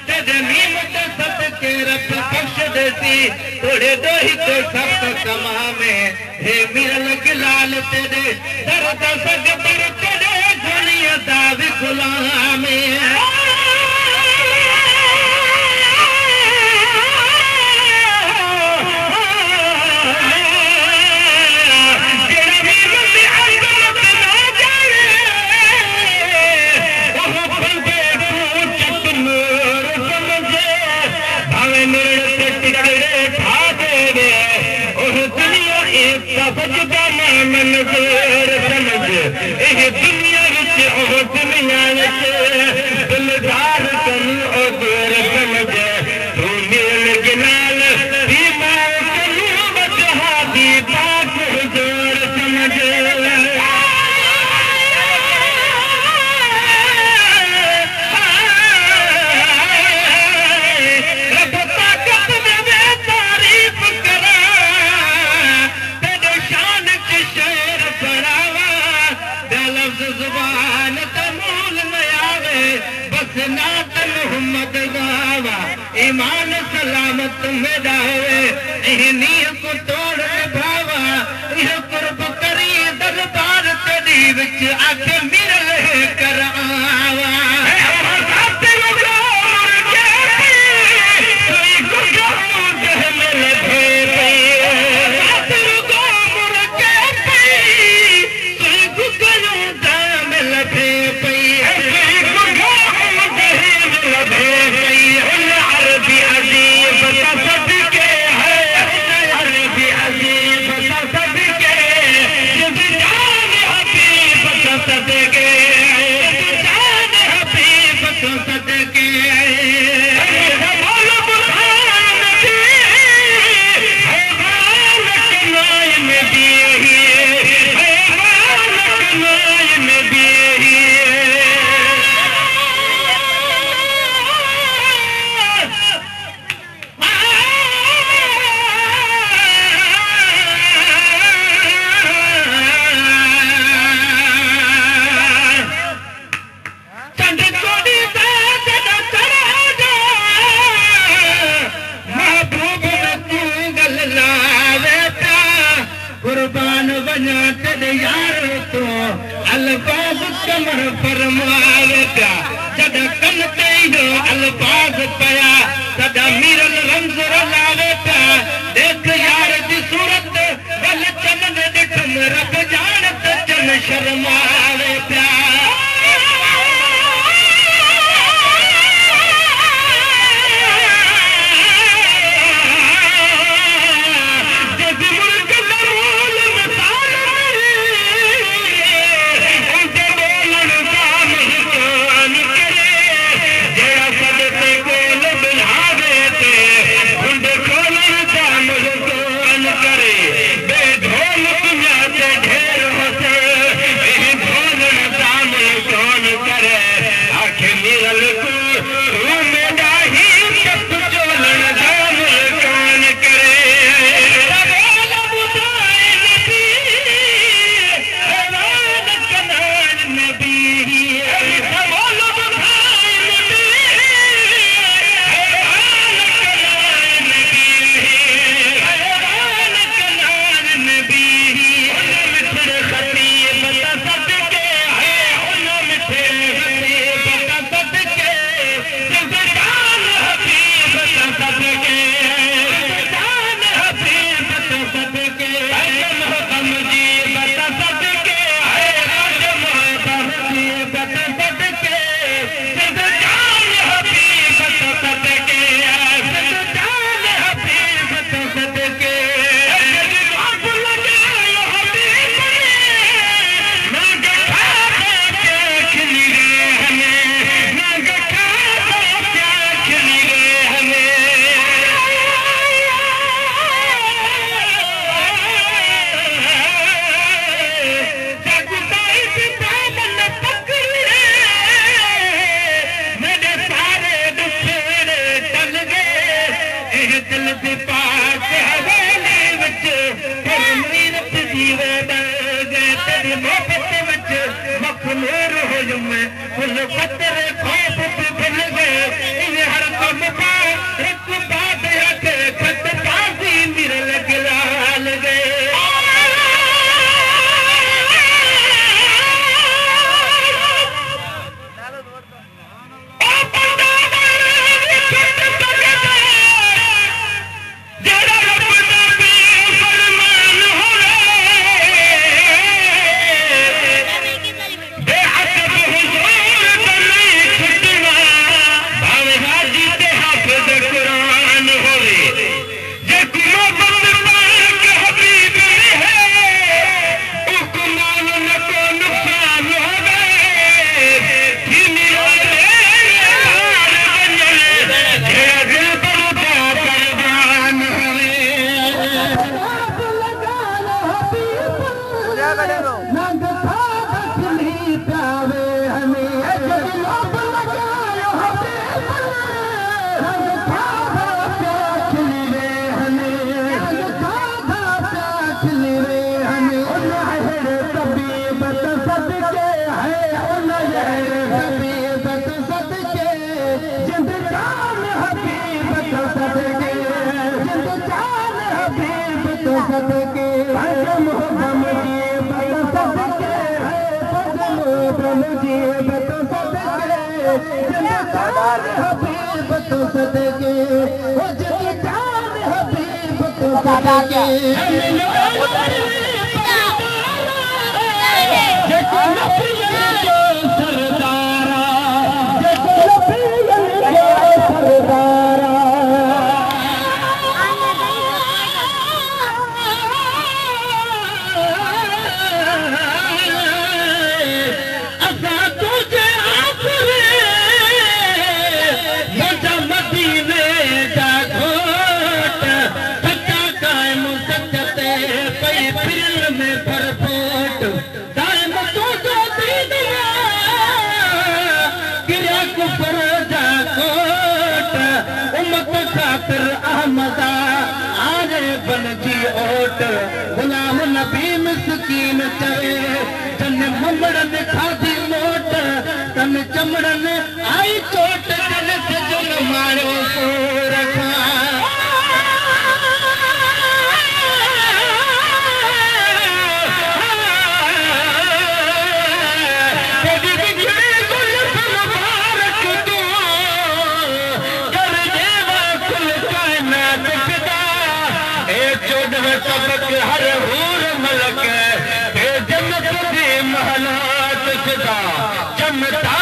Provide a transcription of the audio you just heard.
तेरे मीम ते सदके रब बख्श देसी थोड़े दो ही तो सख्त कमा में हे मिरल गिलाल तेरे दर्द सजबर तेरे दुनिया दा भी गुलाम दुनिया दिलदार समझ तू मिल गिलाल समझ जुबान तमूल नयावे बस नातन मोहम्मद गावा ईमान सलामत में जावे इन्हीं को तोड़ भावा यह कुर्ब करी दरबार तेरी विच आके मिल कर आवा अल्फाज कमर फरमावेगा जदा कन ते जो अल्फाज पया सदा मिरल रंज रलावेगा देख यार दी सूरत वल चमन दिठम रब जानत जन शर्मावेगा जिंदगान हबीब तो सदके जिंदगान हबीब तो सदके मोहम्मद मुजीब तो सदके मोहम्मद मुजीब तो सदके जिंदगान हबीब तो सदके ओ जिंदगान हबीब तो सदके सरदारा सरदारा असा तुझे आसरे मोजा मदीने जा घोट सच्चा कायम सच्चते पई फिरल में भरपूट कायम तुझो दीदिया गिरा कुफर जा कोट उम्मत खातिर अहमदा आरे बन जी ओट गुलाम नबी मिस्कीन चवे जन ममड़न खाधी मोट तन चमड़न आई चोट जन से जुल मारो रखा हर हूर मलक जन्नत दी महलात सदा चमता